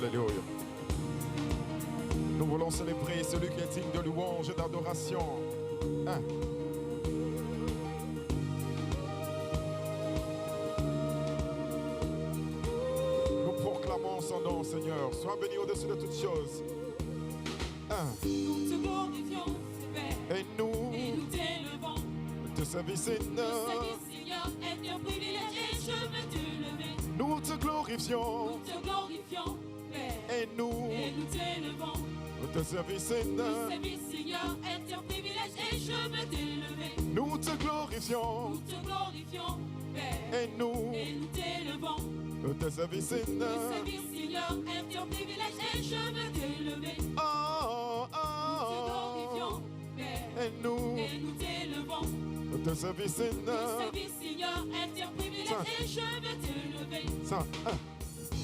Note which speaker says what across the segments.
Speaker 1: Alléluia. Nous voulons célébrer celui qui est digne de louange et d'adoration. Hein? Nous proclamons son nom, Seigneur. Sois béni au-dessus de toutes choses. Hein?
Speaker 2: Nous te glorifions, Père.
Speaker 1: Et nous
Speaker 2: t'élevons.
Speaker 1: Te servir, Seigneur.
Speaker 2: Seigneur, est un privilège et je veux te lever.
Speaker 1: Nous te glorifions.
Speaker 2: Nous te glorifions, Père.
Speaker 1: Et nous
Speaker 2: t'élevons.
Speaker 1: te servir, Seigneur.
Speaker 2: Seigneur, est un privilège et je veux te lever.
Speaker 1: Nous te glorifions.
Speaker 2: Nous te glorifions, Père.
Speaker 1: Et nous
Speaker 2: t'élevons.
Speaker 1: te servir, Seigneur.
Speaker 2: Seigneur, est un privilège et je veux te lever.
Speaker 1: Oh, oh,
Speaker 2: Nous te glorifions, Père.
Speaker 1: Et nous
Speaker 2: t'élevons.
Speaker 1: te servir, Seigneur.
Speaker 2: Seigneur, est un privilège et je veux te lever.
Speaker 1: Ça,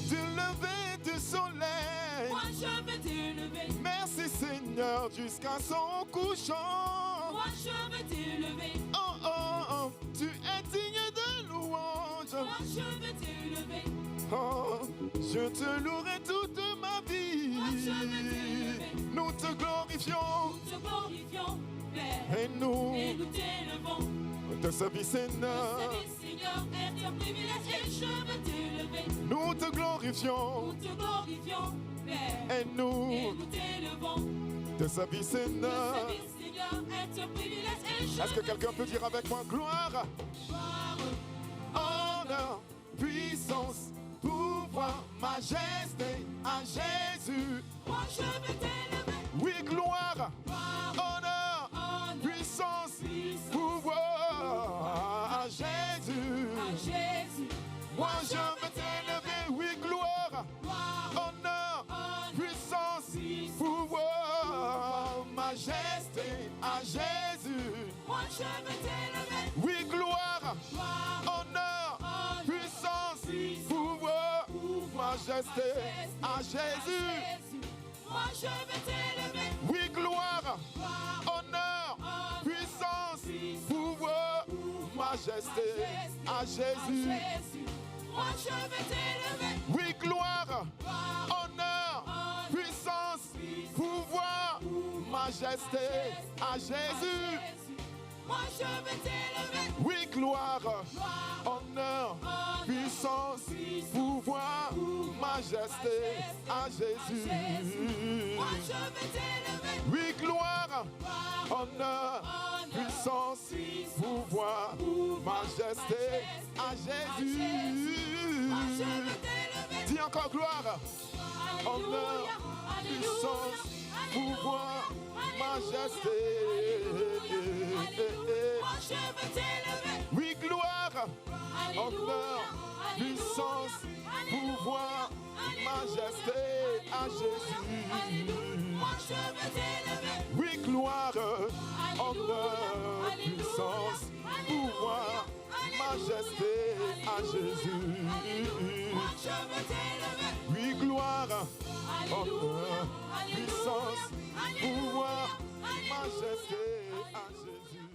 Speaker 1: du lever du soleil.
Speaker 2: Moi je veux te lever.
Speaker 1: Merci, Seigneur, jusqu'à son couchant.
Speaker 2: Moi je veux te lever.
Speaker 1: Oh, oh, oh, tu es digne de louange.
Speaker 2: Moi je veux te lever.
Speaker 1: Oh, je te louerai toute ma vie.
Speaker 2: Moi je veux te lever.
Speaker 1: Nous te glorifions.
Speaker 2: Nous te glorifions, Père.
Speaker 1: Et nous
Speaker 2: t'élevons.
Speaker 1: te servir, Seigneur.
Speaker 2: Seigneur, est un privilège et je veux te lever.
Speaker 1: Nous te glorifions.
Speaker 2: Nous te glorifions, Père.
Speaker 1: Et nous
Speaker 2: t'élevons.
Speaker 1: te servir, Seigneur.
Speaker 2: Seigneur, est un privilège et je
Speaker 1: Est-ce que quelqu'un peut dire avec moi gloire, honneur, puissance, pouvoir, majesté à Jésus.
Speaker 2: Moi je veux t'élever.
Speaker 1: Oui, gloire, honneur, puissance, pouvoir à Jésus.
Speaker 2: Jésus.
Speaker 1: Moi je veux t'élever. Oui, gloire, honneur, puissance, pouvoir, majesté à Jésus.
Speaker 2: Moi je veux t'élever.
Speaker 1: Oui, gloire, honneur, puissance, pouvoir, majesté à Jésus.
Speaker 2: Moi je veux t'élever.
Speaker 1: Oui, gloire, honneur, puissance, pouvoir, majesté à Jésus.
Speaker 2: Moi je veux t'élever.
Speaker 1: Oui, gloire, honneur, puissance, pouvoir, majesté à Jésus.
Speaker 2: Moi je veux t'élever.
Speaker 1: Oui, gloire, honneur, puissance, pouvoir, majesté à Jésus.
Speaker 2: Moi je veux t'élever.
Speaker 1: Oui, gloire, honneur, puissance, pouvoir, majesté à Jésus.
Speaker 2: Moi je veux t'élever.
Speaker 1: Dis encore gloire, honneur, puissance, pouvoir, majesté.
Speaker 2: Moi je veux t'élever.
Speaker 1: Oui, gloire, honneur, puissance, pouvoir, majesté à Jésus.
Speaker 2: Moi je veux t'élever.
Speaker 1: Oui, gloire, honneur, puissance, pouvoir, majesté à Jésus.
Speaker 2: Moi je veux t'élever.
Speaker 1: Oui, gloire, honneur, puissance, pouvoir, majesté à Jésus.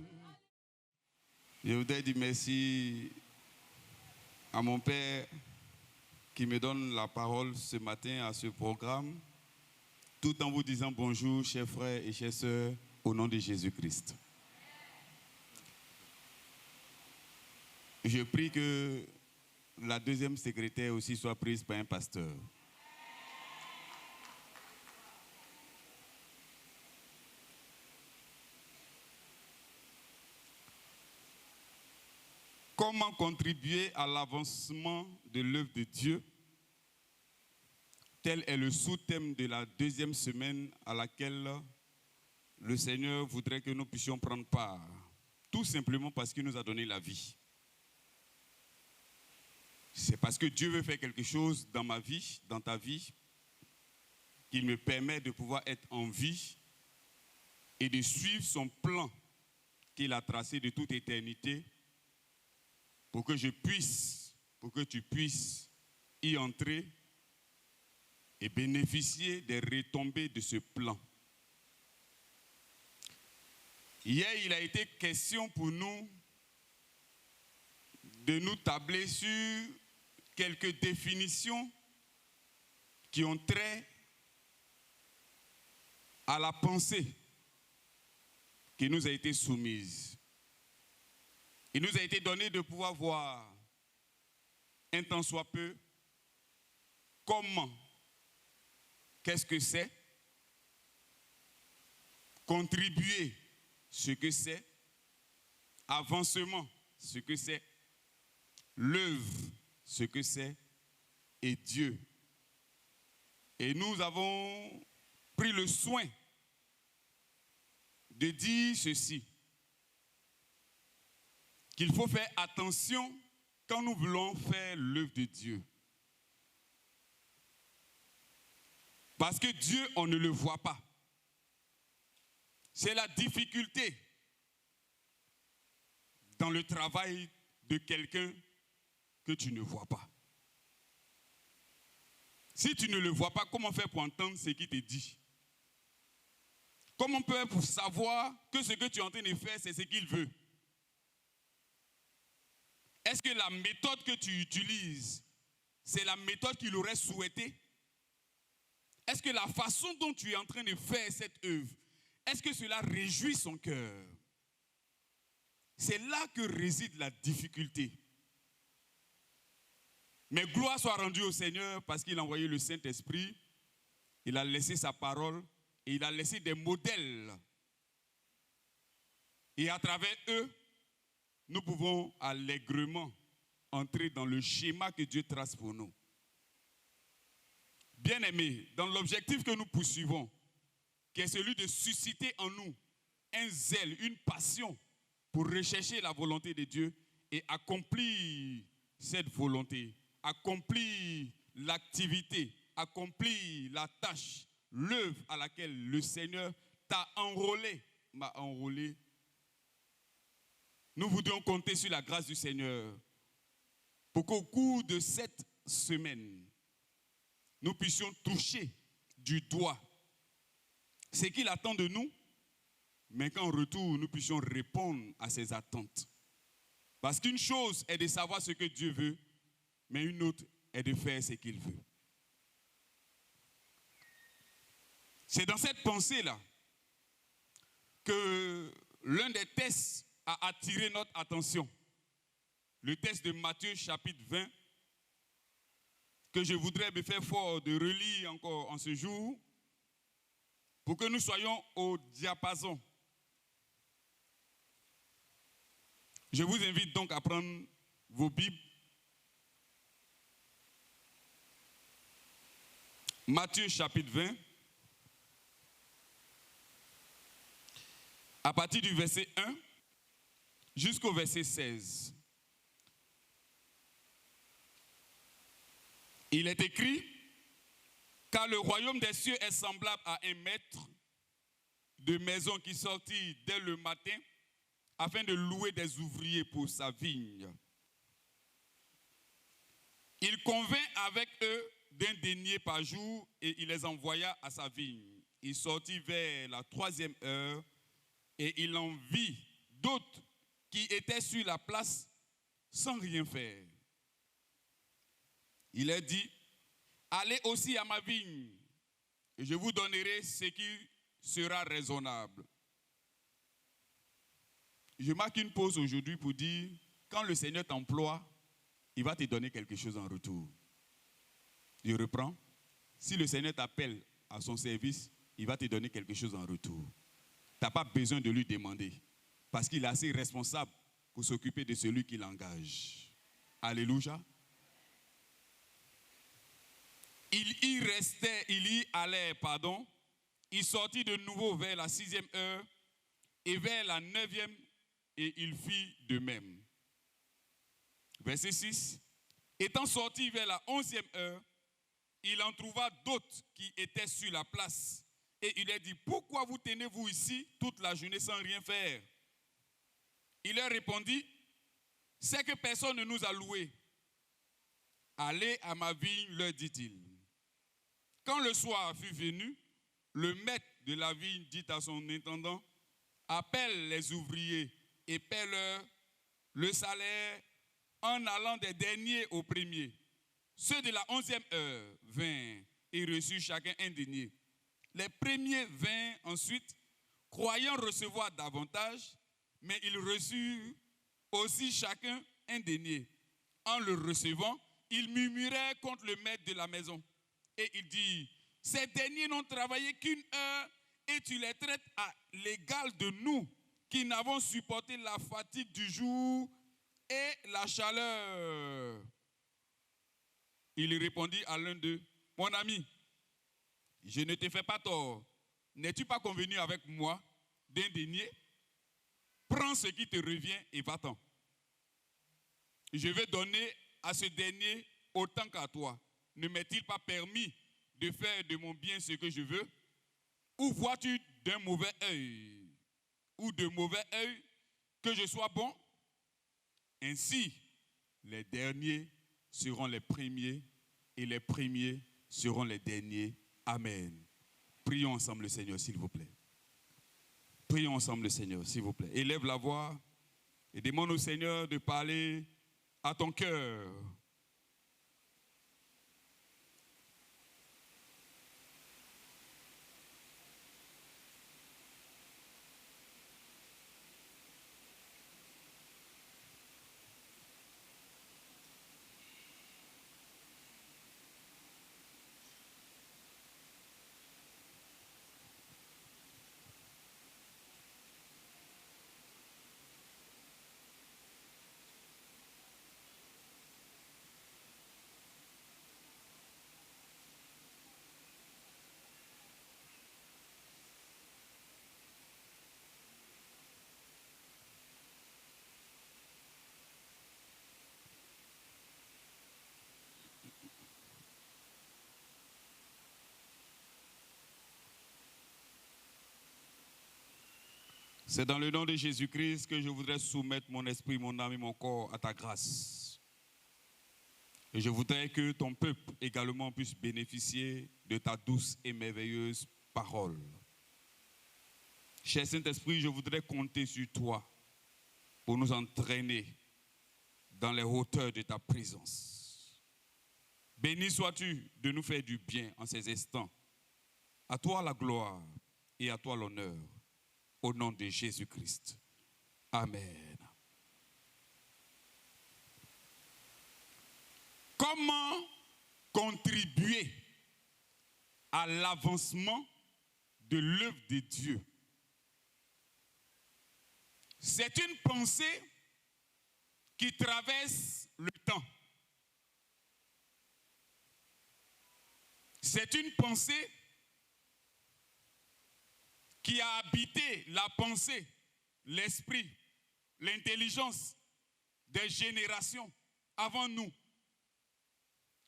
Speaker 3: Je voudrais dire merci à mon père qui me donne la parole ce matin à ce programme, tout en vous disant bonjour, chers frères et chères sœurs, au nom de Jésus-Christ. Je prie que la deuxième secrétaire aussi soit prise par un pasteur. Comment contribuer à l'avancement de l'œuvre de Dieu? Tel est le sous-thème de la deuxième semaine à laquelle le Seigneur voudrait que nous puissions prendre part. Tout simplement parce qu'il nous a donné la vie. C'est parce que Dieu veut faire quelque chose dans ma vie, dans ta vie, qu'il me permet de pouvoir être en vie et de suivre son plan qu'il a tracé de toute éternité pour que tu puisses y entrer et bénéficier des retombées de ce plan. Hier, il a été question pour nous de nous tabler sur quelques définitions qui ont trait à la pensée qui nous a été soumise. Il nous a été donné de pouvoir voir, un tant soit peu, comment, qu'est-ce que c'est, contribuer, ce que c'est, avancement, ce que c'est, l'œuvre, ce que c'est, et Dieu. Et nous avons pris le soin de dire ceci, qu'il faut faire attention quand nous voulons faire l'œuvre de Dieu. Parce que Dieu, on ne le voit pas. C'est la difficulté dans le travail de quelqu'un que tu ne vois pas. Si tu ne le vois pas, comment faire pour entendre ce qu'il te dit? Comment faire pour savoir que ce que tu es en train de faire, c'est ce qu'il veut? Est-ce que la méthode que tu utilises, c'est la méthode qu'il aurait souhaité? Est-ce que la façon dont tu es en train de faire cette œuvre, est-ce que cela réjouit son cœur? C'est là que réside la difficulté. Mais gloire soit rendue au Seigneur parce qu'il a envoyé le Saint-Esprit, il a laissé sa parole et il a laissé des modèles. Et à travers eux, nous pouvons allègrement entrer dans le schéma que Dieu trace pour nous. Bien-aimés, dans l'objectif que nous poursuivons, qui est celui de susciter en nous un zèle, une passion pour rechercher la volonté de Dieu et accomplir cette volonté, accomplir l'activité, accomplir la tâche, l'œuvre à laquelle le Seigneur t'a enrôlé, m'a enrôlé. Nous voudrions compter sur la grâce du Seigneur pour qu'au cours de cette semaine, nous puissions toucher du doigt ce qu'il attend de nous, mais qu'en retour, nous puissions répondre à ses attentes. Parce qu'une chose est de savoir ce que Dieu veut, mais une autre est de faire ce qu'il veut. C'est dans cette pensée-là que l'un des textes a attiré notre attention. Le texte de Matthieu chapitre 20, que je voudrais me faire fort de relire encore en ce jour, pour que nous soyons au diapason. Je vous invite donc à prendre vos Bibles. Matthieu chapitre 20, à partir du verset 1 jusqu'au verset 16. Il est écrit, car le royaume des cieux est semblable à un maître de maison qui sortit dès le matin afin de louer des ouvriers pour sa vigne. Il convint avec eux d'un denier par jour et il les envoya à sa vigne. Il sortit vers la 3e heure et il en vit d'autres qui étaient sur la place sans rien faire. Il leur dit, allez aussi à ma vigne et je vous donnerai ce qui sera raisonnable. Je marque une pause aujourd'hui pour dire, quand le Seigneur t'emploie, il va te donner quelque chose en retour. Je reprends. Si le Seigneur t'appelle à son service, il va te donner quelque chose en retour. Tu n'as pas besoin de lui demander, parce qu'il est assez responsable pour s'occuper de celui qui l'engage. Alléluia. Il y allait, il sortit de nouveau vers la 6e heure et vers la 9e, et il fit de même. Verset 6. Étant sorti vers la 11e heure, il en trouva d'autres qui étaient sur la place. Et il leur dit, pourquoi vous tenez-vous ici toute la journée sans rien faire? Il leur répondit, c'est que personne ne nous a loués. Allez à ma vigne, leur dit-il. Quand le soir fut venu, le maître de la vigne dit à son intendant, appelle les ouvriers et paie-leur le salaire en allant des derniers aux premiers. Ceux de la 11e heure vinrent et reçurent chacun un denier. Les premiers vinrent ensuite, croyant recevoir davantage, mais ils reçurent aussi chacun un denier. En le recevant, ils murmuraient contre le maître de la maison. Et il dit, ces derniers n'ont travaillé qu'une heure et tu les traites à l'égal de nous qui n'avons supporté la fatigue du jour et la chaleur. Il répondit à l'un d'eux, mon ami, je ne te fais pas tort. N'es-tu pas convenu avec moi d'un denier? Prends ce qui te revient et va-t'en. Je vais donner à ce dernier autant qu'à toi. Ne m'est-il pas permis de faire de mon bien ce que je veux? Ou vois-tu d'un mauvais œil ou de mauvais œil que je sois bon? Ainsi, les derniers seront les premiers et les premiers seront les derniers. Amen. Prions ensemble le Seigneur, s'il vous plaît. Prions ensemble le Seigneur, s'il vous plaît. Élève la voix et demande au Seigneur de parler à ton cœur. C'est dans le nom de Jésus-Christ que je voudrais soumettre mon esprit, mon âme et mon corps à ta grâce. Et je voudrais que ton peuple également puisse bénéficier de ta douce et merveilleuse parole. Cher Saint-Esprit, je voudrais compter sur toi pour nous entraîner dans les hauteurs de ta présence. Béni sois-tu de nous faire du bien en ces instants. À toi la gloire et à toi l'honneur. Au nom de Jésus-Christ. Amen. Comment contribuer à l'avancement de l'œuvre de Dieu? C'est une pensée qui traverse le temps. C'est une pensée qui a habité la pensée, l'esprit, l'intelligence des générations avant nous.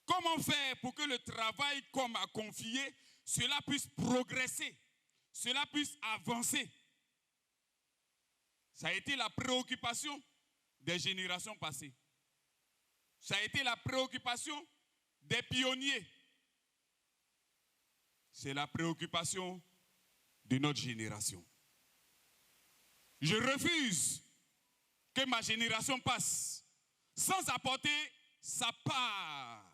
Speaker 3: Comment faire pour que le travail qu'on m'a confié, cela puisse progresser, cela puisse avancer? Ça a été la préoccupation des générations passées. Ça a été la préoccupation des pionniers. C'est la préoccupation de notre génération. Je refuse que ma génération passe sans apporter sa part,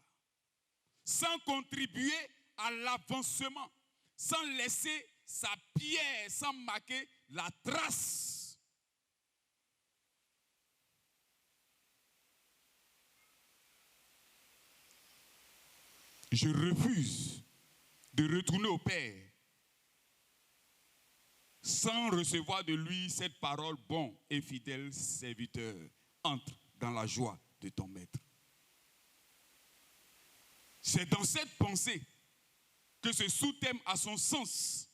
Speaker 3: sans contribuer à l'avancement, sans laisser sa pierre, sans marquer la trace. Je refuse de retourner au Père sans recevoir de lui cette parole, bon et fidèle serviteur, entre dans la joie de ton maître. C'est dans cette pensée que ce sous-thème a son sens.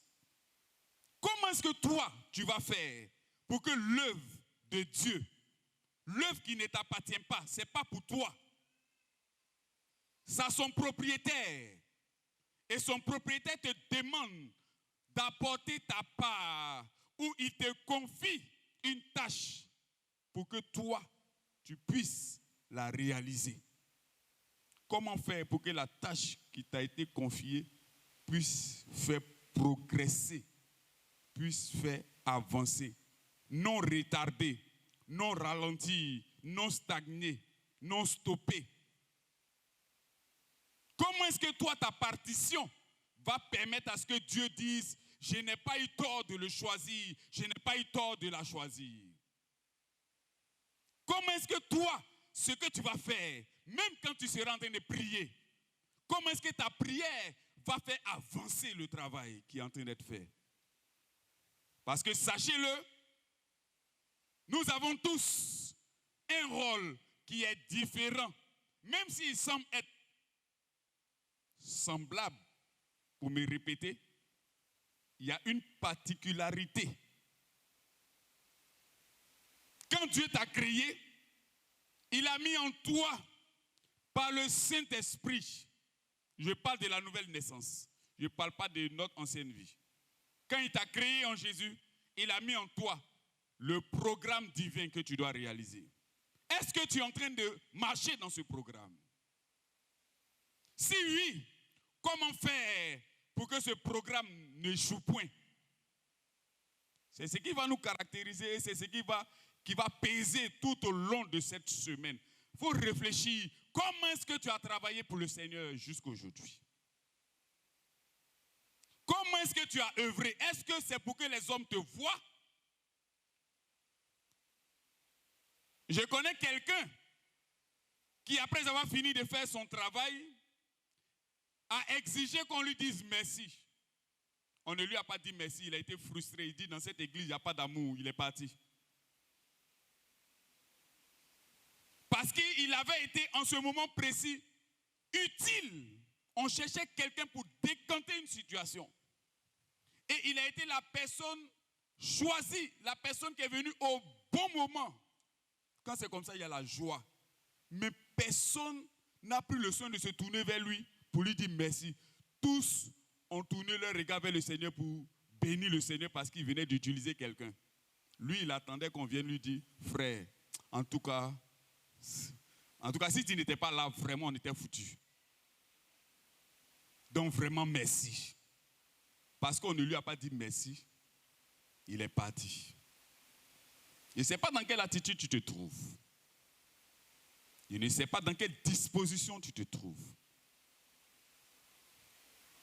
Speaker 3: Comment est-ce que toi, tu vas faire pour que l'œuvre de Dieu, l'œuvre qui ne t'appartient pas, ce n'est pas pour toi. C'est son propriétaire. Et son propriétaire te demande d'apporter ta part, ou il te confie une tâche pour que toi, tu puisses la réaliser. Comment faire pour que la tâche qui t'a été confiée puisse faire progresser, puisse faire avancer, non retarder, non ralentir, non stagner, non stopper? Comment Comment est-ce que toi, ta partition va permettre à ce que Dieu dise, je n'ai pas eu tort de le choisir, je n'ai pas eu tort de la choisir? Comment est-ce que toi, ce que tu vas faire, même quand tu seras en train de prier, comment est-ce que ta prière va faire avancer le travail qui est en train d'être fait? Parce que sachez-le, nous avons tous un rôle qui est différent, même s'il semble être semblable, pour me répéter, il y a une particularité. Quand Dieu t'a créé, il a mis en toi, par le Saint-Esprit, je parle de la nouvelle naissance, je ne parle pas de notre ancienne vie. Quand il t'a créé en Jésus, il a mis en toi le programme divin que tu dois réaliser. Est-ce que tu es en train de marcher dans ce programme? Si oui, comment faire pour que ce programme n'échoue point? C'est ce qui va nous caractériser, c'est ce qui va peser tout au long de cette semaine. Il faut réfléchir, comment est-ce que tu as travaillé pour le Seigneur jusqu'à aujourd'hui? Comment est-ce que tu as œuvré? Est-ce que c'est pour que les hommes te voient? Je connais quelqu'un qui, après avoir fini de faire son travail, a exigé qu'on lui dise merci. On ne lui a pas dit merci, il a été frustré. Il dit, dans cette église, il n'y a pas d'amour, il est parti. Parce qu'il avait été, en ce moment précis, utile. On cherchait quelqu'un pour décanter une situation. Et il a été la personne choisie, la personne qui est venue au bon moment. Quand c'est comme ça, il y a la joie. Mais personne n'a pris le soin de se tourner vers lui pour lui dire merci. Tous ont tourné leur regard vers le Seigneur pour bénir le Seigneur parce qu'il venait d'utiliser quelqu'un. Lui, il attendait qu'on vienne lui dire, frère, en tout cas, si tu n'étais pas là, vraiment, on était foutus. Donc vraiment, merci. Parce qu'on ne lui a pas dit merci, il est parti. Je ne sais pas dans quelle attitude tu te trouves. Je ne sais pas dans quelle disposition tu te trouves.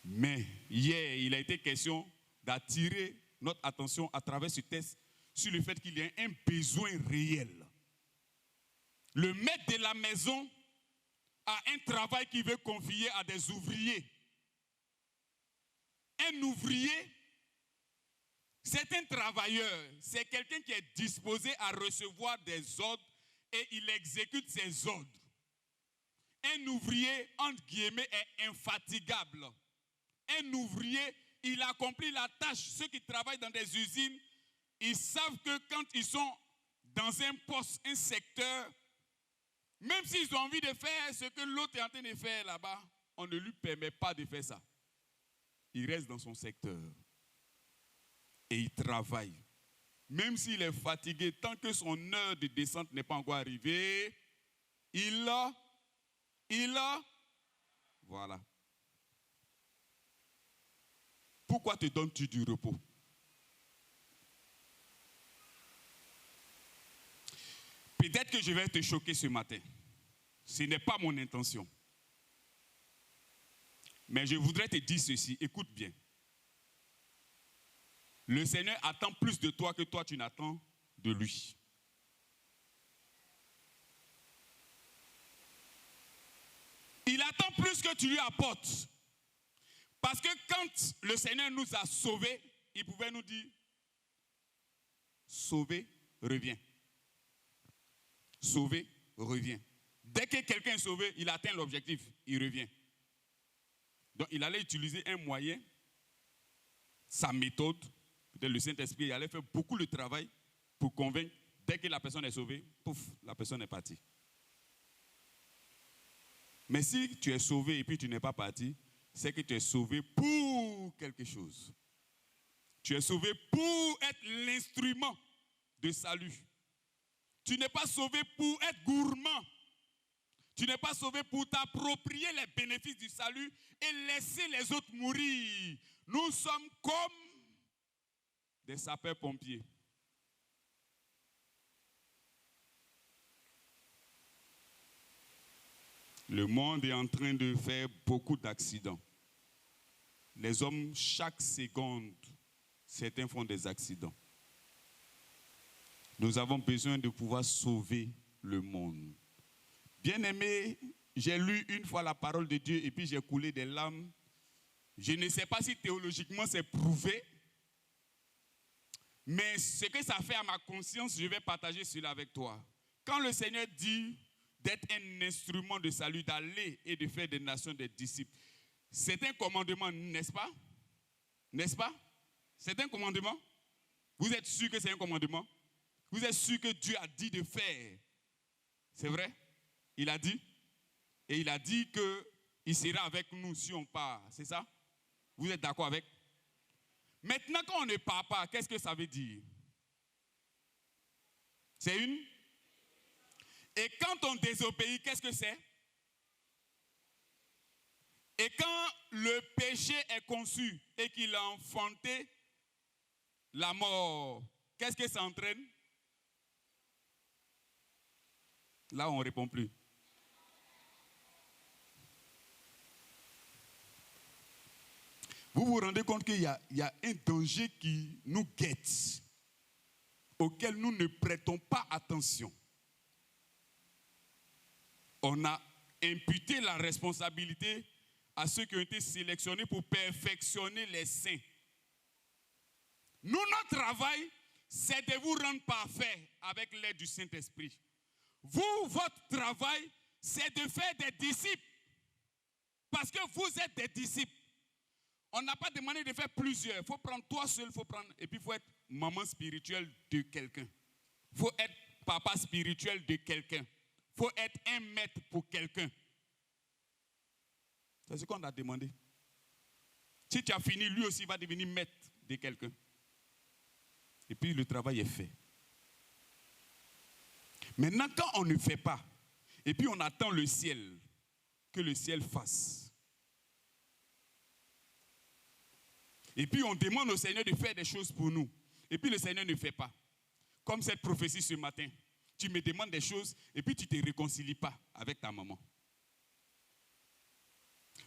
Speaker 3: Mais hier, il a été question d'attirer notre attention à travers ce texte sur le fait qu'il y a un besoin réel. Le maître de la maison a un travail qu'il veut confier à des ouvriers. Un ouvrier, c'est un travailleur, c'est quelqu'un qui est disposé à recevoir des ordres et il exécute ses ordres. Un ouvrier, entre guillemets, est infatigable. Un ouvrier, il accomplit la tâche. Ceux qui travaillent dans des usines, ils savent que quand ils sont dans un poste, un secteur, même s'ils ont envie de faire ce que l'autre est en train de faire là-bas, on ne lui permet pas de faire ça. Il reste dans son secteur. Et il travaille. Même s'il est fatigué, tant que son heure de descente n'est pas encore arrivée, voilà. Pourquoi te donnes-tu du repos? Peut-être que je vais te choquer ce matin. Ce n'est pas mon intention. Mais je voudrais te dire ceci, écoute bien. Le Seigneur attend plus de toi que toi tu n'attends de lui. Il attend plus que tu lui apportes. Parce que quand le Seigneur nous a sauvés, il pouvait nous dire, sauvé, reviens. Sauvé, reviens. Dès que quelqu'un est sauvé, il atteint l'objectif, il revient. Donc il allait utiliser un moyen, sa méthode, peut-être le Saint-Esprit, il allait faire beaucoup de travail pour convaincre, dès que la personne est sauvée, pouf, la personne est partie. Mais si tu es sauvé et puis tu n'es pas parti, c'est que tu es sauvé pour quelque chose. Tu es sauvé pour être l'instrument de salut. Tu n'es pas sauvé pour être gourmand. Tu n'es pas sauvé pour t'approprier les bénéfices du salut et laisser les autres mourir. Nous sommes comme des sapeurs-pompiers. Le monde est en train de faire beaucoup d'accidents. Les hommes, chaque seconde, certains font des accidents. Nous avons besoin de pouvoir sauver le monde. Bien-aimé, j'ai lu une fois la parole de Dieu et puis j'ai coulé des larmes. Je ne sais pas si théologiquement c'est prouvé, mais ce que ça fait à ma conscience, je vais partager cela avec toi. Quand le Seigneur dit d'être un instrument de salut, d'aller et de faire des nations des disciples, c'est un commandement, n'est-ce pas? N'est-ce pas? C'est un commandement? Vous êtes sûr que c'est un commandement? Vous êtes sûr que Dieu a dit de faire? C'est vrai? Il a dit? Et il a dit qu'il sera avec nous si on part. C'est ça? Vous êtes d'accord avec? Maintenant, quand on ne part pas, qu'est-ce que ça veut dire? C'est une? Et quand on désobéit, qu'est-ce que c'est? Et quand le péché est conçu et qu'il a enfanté la mort, qu'est-ce que ça entraîne? Là, on ne répond plus. Vous vous rendez compte qu'il y a un danger qui nous guette, auquel nous ne prêtons pas attention. On a imputé la responsabilité à ceux qui ont été sélectionnés pour perfectionner les saints. Nous, notre travail, c'est de vous rendre parfaits avec l'aide du Saint-Esprit. Vous, votre travail, c'est de faire des disciples. Parce que vous êtes des disciples. On n'a pas demandé de faire plusieurs. Il faut prendre toi seul, et puis il faut être maman spirituelle de quelqu'un. Il faut être papa spirituel de quelqu'un. Il faut être un maître pour quelqu'un. C'est ce qu'on a demandé. Si tu as fini, lui aussi va devenir maître de quelqu'un. Et puis le travail est fait. Maintenant, quand on ne fait pas, et puis on attend le ciel, que le ciel fasse. Et puis on demande au Seigneur de faire des choses pour nous. Et puis le Seigneur ne fait pas. Comme cette prophétie ce matin. Tu me demandes des choses et puis tu ne te réconcilies pas avec ta maman.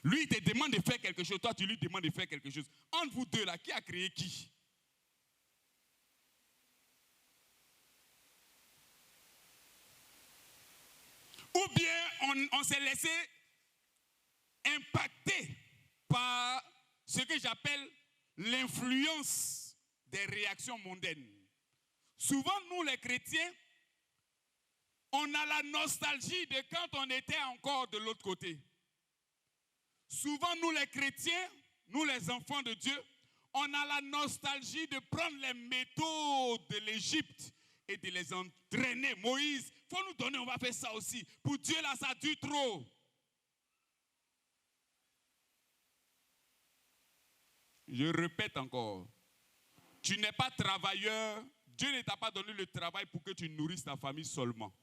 Speaker 3: Lui, il te demande de faire quelque chose. Toi, tu lui demandes de faire quelque chose. Entre vous deux là, qui a créé qui? Ou bien on s'est laissé impacter par ce que j'appelle l'influence des réactions mondaines. Souvent, nous les chrétiens, on a la nostalgie de quand on était encore de l'autre côté. Souvent, nous les chrétiens, nous les enfants de Dieu, on a la nostalgie de prendre les métaux de l'Égypte et de les entraîner. Moïse, il faut nous donner, on va faire ça aussi. Pour Dieu, là, ça dure trop. Je répète encore, tu n'es pas travailleur, Dieu ne t'a pas donné le travail pour que tu nourrisses ta famille seulement.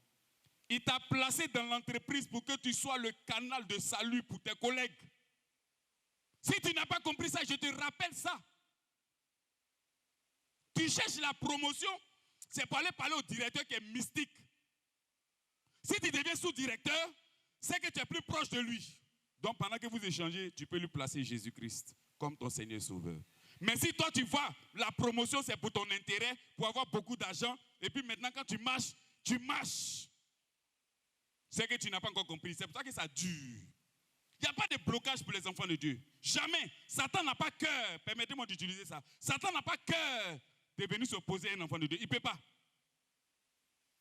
Speaker 3: Il t'a placé dans l'entreprise pour que tu sois le canal de salut pour tes collègues. Si tu n'as pas compris ça, je te rappelle ça. Tu cherches la promotion, c'est pour aller parler au directeur qui est mystique. Si tu deviens sous-directeur, c'est que tu es plus proche de lui. Donc pendant que vous échangez, tu peux lui placer Jésus-Christ comme ton Seigneur Sauveur. Mais si toi tu vois, la promotion c'est pour ton intérêt, pour avoir beaucoup d'argent, et puis maintenant quand tu marches. C'est que tu n'as pas encore compris. C'est pour ça que ça dure. Il n'y a pas de blocage pour les enfants de Dieu. Jamais. Satan n'a pas cœur. Permettez-moi d'utiliser ça. Satan n'a pas cœur de venir s'opposer à un enfant de Dieu. Il ne peut pas.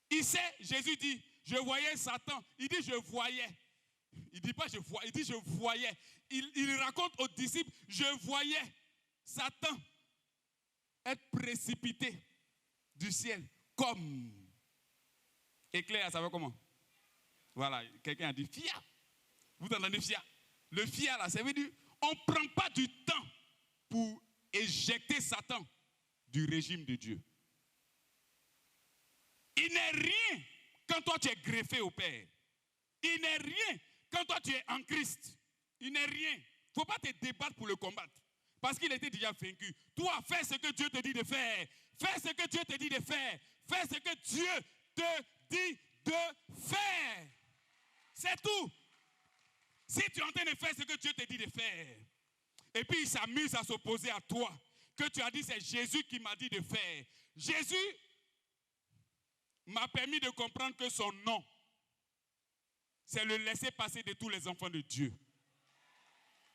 Speaker 3: Il sait, Jésus dit, je voyais Satan. Il dit, je voyais. Il ne dit pas je vois, il dit je voyais. Il raconte aux disciples, je voyais Satan être précipité du ciel comme éclair, ça va comment? Voilà, quelqu'un a dit fia. Vous entendez fia? Le fia là, ça veut dire on ne prend pas du temps pour éjecter Satan du régime de Dieu. Il n'est rien quand toi tu es greffé au Père. Il n'est rien quand toi tu es en Christ. Il n'est rien. Il ne faut pas te débattre pour le combattre. Parce qu'il était déjà vaincu. Toi, fais ce que Dieu te dit de faire. Fais ce que Dieu te dit de faire. Fais ce que Dieu te dit de faire. C'est tout. Si tu es en train de faire ce que Dieu te dit de faire, et puis il s'amuse à s'opposer à toi, que tu as dit c'est Jésus qui m'a dit de faire. Jésus m'a permis de comprendre que son nom, c'est le laisser-passer de tous les enfants de Dieu.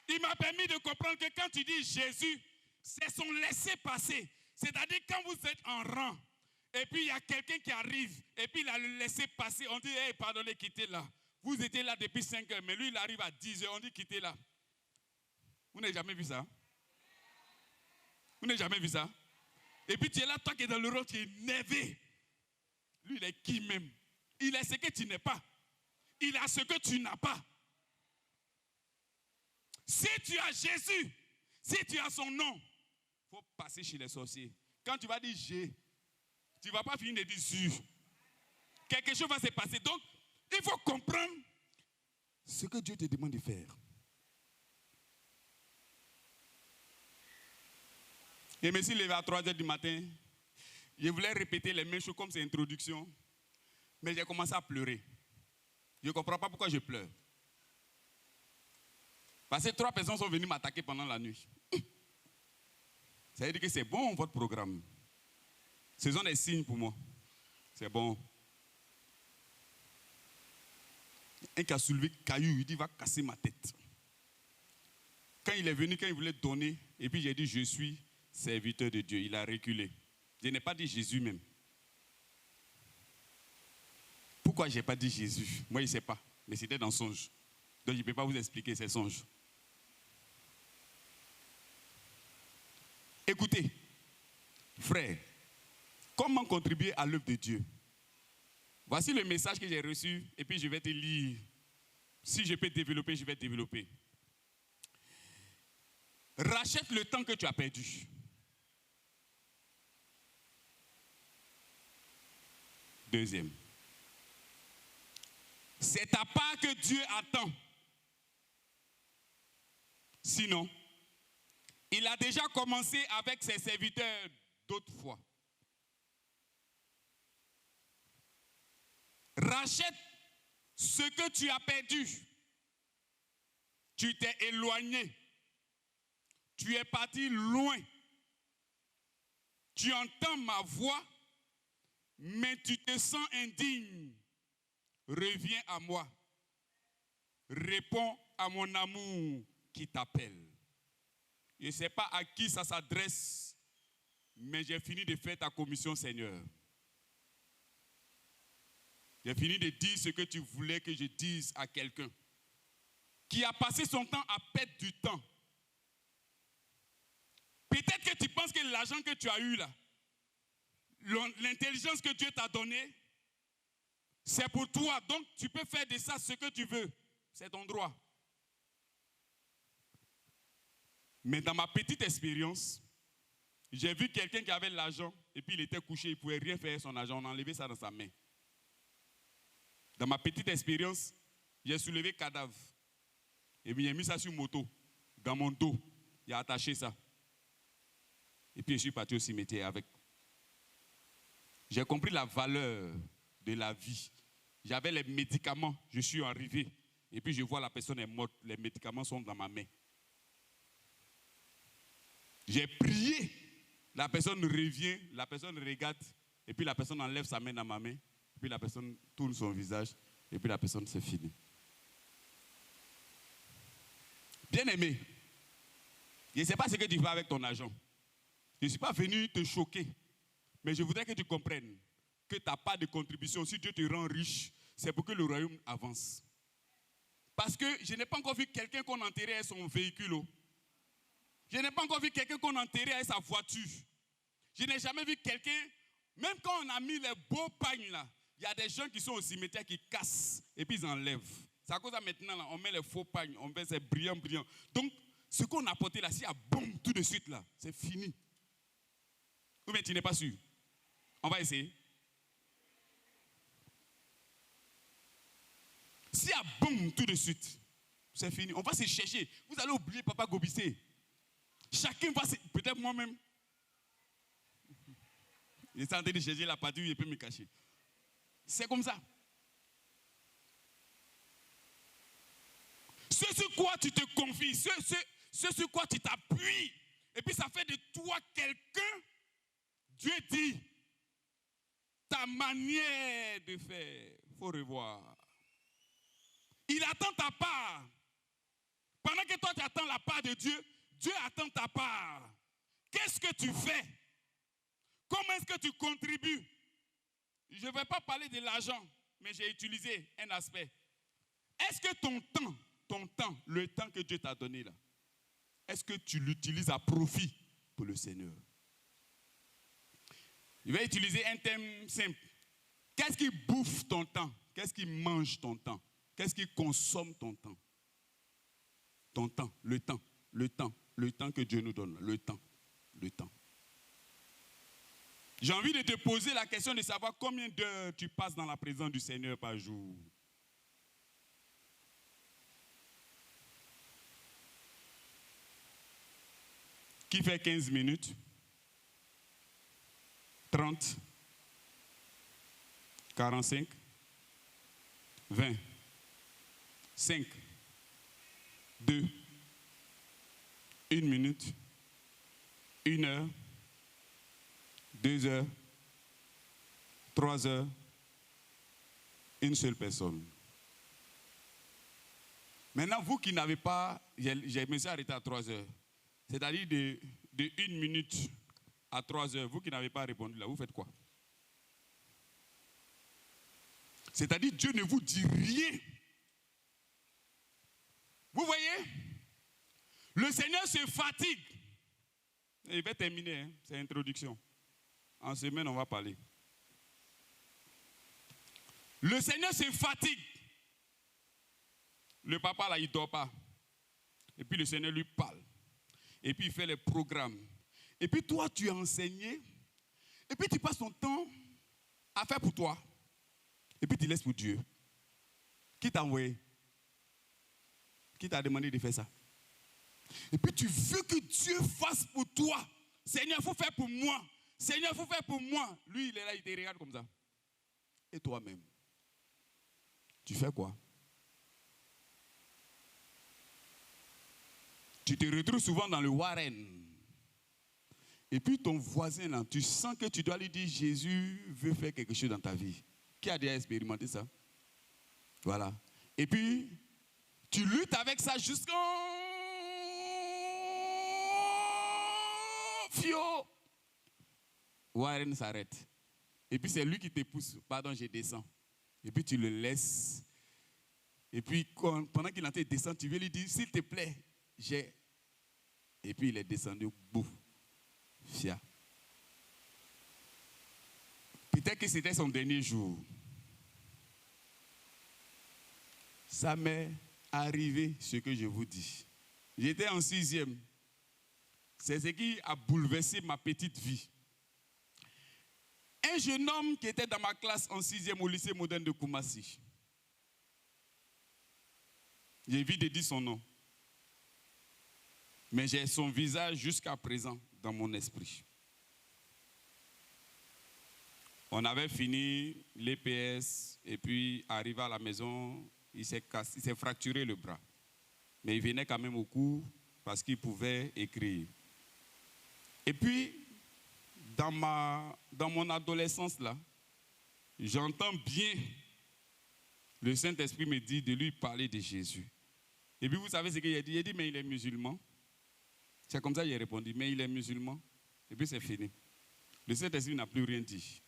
Speaker 3: Il m'a permis de comprendre que quand tu dis Jésus, c'est son laisser-passer. C'est-à-dire quand vous êtes en rang, et puis il y a quelqu'un qui arrive, et puis il a le laisser-passer. On dit, hey, pardonnez, quittez là. Vous étiez là depuis 5 heures, mais lui, il arrive à 10 heures, on dit, quittez là. Vous n'avez jamais vu ça? Vous n'avez jamais vu ça? Et puis tu es là, toi qui es dans le rang, tu es énervé. Lui, il est qui même? Il est ce que tu n'es pas. Il a ce que tu n'as pas. Si tu as Jésus, si tu as son nom, il faut passer chez les sorciers. Quand tu vas dire j'ai, tu ne vas pas finir de dire sur. Quelque chose va se passer. Donc, il faut comprendre ce que Dieu te demande de faire. Et me suis levé à 3 heures du matin. Je voulais répéter les mêmes choses comme c'est introduction. Mais j'ai commencé à pleurer. Je ne comprends pas pourquoi je pleure. Parce que 3 personnes sont venues m'attaquer pendant la nuit. Ça veut dire que c'est bon votre programme. Ce sont des signes pour moi. C'est bon. Un qui a soulevé caillou, il dit il va casser ma tête. Quand il est venu, quand il voulait donner, et puis j'ai dit je suis serviteur de Dieu. Il a reculé. Je n'ai pas dit Jésus même. Pourquoi je n'ai pas dit Jésus? Moi, il ne sait pas. Mais c'était dans songe. Donc, je ne peux pas vous expliquer ces songes. Écoutez, frère, comment contribuer à l'œuvre de Dieu? Voici le message que j'ai reçu et puis je vais te lire. Si je peux développer, je vais développer. Rachète le temps que tu as perdu. Deuxième. C'est ta part que Dieu attend. Sinon, il a déjà commencé avec ses serviteurs d'autres fois. Rachète ce que tu as perdu. Tu t'es éloigné. Tu es parti loin. Tu entends ma voix, mais tu te sens indigne. Reviens à moi. Réponds à mon amour qui t'appelle. Je ne sais pas à qui ça s'adresse, mais j'ai fini de faire ta commission, Seigneur. J'ai fini de dire ce que tu voulais que je dise à quelqu'un qui a passé son temps à perdre du temps. Peut-être que tu penses que l'argent que tu as eu là, l'intelligence que Dieu t'a donnée, c'est pour toi. Donc tu peux faire de ça ce que tu veux. C'est ton droit. Mais dans ma petite expérience, j'ai vu quelqu'un qui avait l'argent et puis il était couché, il ne pouvait rien faire avec son argent. On a enlevé ça dans sa main. Dans ma petite expérience, j'ai soulevé cadavre. Et puis j'ai mis ça sur moto, dans mon dos. J'ai attaché ça. Et puis je suis parti au cimetière avec. J'ai compris la valeur de la vie. J'avais les médicaments, je suis arrivé. Et puis je vois la personne est morte, les médicaments sont dans ma main. J'ai prié, la personne revient, la personne regarde, et puis la personne enlève sa main dans ma main, et puis la personne tourne son visage, et puis la personne c'est fini. Bien-aimé, je ne sais pas ce que tu fais avec ton argent. Je ne suis pas venu te choquer, mais je voudrais que tu comprennes que tu n'as pas de contribution. Si Dieu te rend riche, c'est pour que le royaume avance. Parce que je n'ai pas encore vu quelqu'un qu'on enterrait avec son véhicule. Je n'ai pas encore vu quelqu'un qu'on enterrait avec sa voiture. Je n'ai jamais vu quelqu'un, même quand on a mis les beaux pagnes là, il y a des gens qui sont au cimetière qui cassent et puis ils enlèvent. C'est à cause de maintenant, là, on met les faux pagnes, on fait c'est brillant, brillant. Donc, ce qu'on a apporté là, s'il y a boum, tout de suite là, c'est fini. Ou bien tu n'es pas sûr? On va essayer. S'il y a boum, tout de suite, c'est fini. On va se chercher. Vous allez oublier Papa Gobissé. Chacun va se... Peut-être moi-même. Il est en train de chercher la partie où il peut me cacher. C'est comme ça. Ce sur quoi tu te confies, ce sur quoi tu t'appuies. Et puis ça fait de toi quelqu'un. Dieu dit, ta manière de faire, il faut revoir. Il attend ta part. Pendant que toi tu attends la part de Dieu, Dieu attend ta part. Qu'est-ce que tu fais? Comment est-ce que tu contribues? Je ne vais pas parler de l'argent, mais j'ai utilisé un aspect. Est-ce que ton temps, le temps que Dieu t'a donné là, est-ce que tu l'utilises à profit pour le Seigneur? Je vais utiliser un thème simple. Qu'est-ce qui bouffe ton temps? Qu'est-ce qui mange ton temps? Qu'est-ce qui consomme ton temps? Ton temps, le temps que Dieu nous donne, le temps. J'ai envie de te poser la question de savoir combien d'heures tu passes dans la présence du Seigneur par jour. Qui fait 15 minutes? 30? 45? 20? 5? 2? 1 minute? 1 heure? 2 heures? 3 heures? Une seule personne. Maintenant, vous qui n'avez pas, je me suis arrêté à 3 heures. C'est-à-dire de 1 minute à 3 heures, vous qui n'avez pas répondu là, vous faites quoi? C'est-à-dire Dieu ne vous dit rien. Vous voyez? Le Seigneur se fatigue. Il va terminer, hein, c'est l'introduction. En semaine, on va parler. Le Seigneur se fatigue. Le papa là, il ne dort pas. Et puis le Seigneur lui parle. Et puis il fait les programmes. Et puis toi, tu as enseigné. Et puis tu passes ton temps à faire pour toi. Et puis tu laisses pour Dieu. Qui t'a envoyé? Qui t'a demandé de faire ça? Et puis tu veux que Dieu fasse pour toi. Seigneur, il faut faire pour moi. Seigneur, il faut faire pour moi. Lui, il est là, il te regarde comme ça. Et toi-même, tu fais quoi? Tu te retrouves souvent dans le Warren. Et puis ton voisin, là, tu sens que tu dois lui dire, Jésus veut faire quelque chose dans ta vie. Qui a déjà expérimenté ça? Voilà. Et puis, tu luttes avec ça jusqu'en fio. Warren s'arrête. Et puis c'est lui qui te pousse. Pardon, je descends. Et puis tu le laisses. Et puis pendant qu'il est en train de descendre, tu veux lui dire, s'il te plaît, j'ai. Et puis il est descendu, bouf, fia. Peut-être que c'était son dernier jour. Ça m'est arrivé ce que je vous dis. J'étais en 6e. C'est ce qui a bouleversé ma petite vie. Un jeune homme qui était dans ma classe en 6e au lycée moderne de Koumassi. J'ai envie de dire son nom. Mais j'ai son visage jusqu'à présent dans mon esprit. On avait fini l'EPS et puis arrivé à la maison, il s'est fracturé le bras. Mais il venait quand même au cours parce qu'il pouvait écrire. Et puis, dans mon adolescence là, j'entends bien le Saint-Esprit me dit de lui parler de Jésus. Et puis vous savez ce qu'il a dit? Il a dit, mais il est musulman. C'est comme ça qu'il a répondu, mais il est musulman. Et puis c'est fini. Le Saint-Esprit n'a plus rien dit.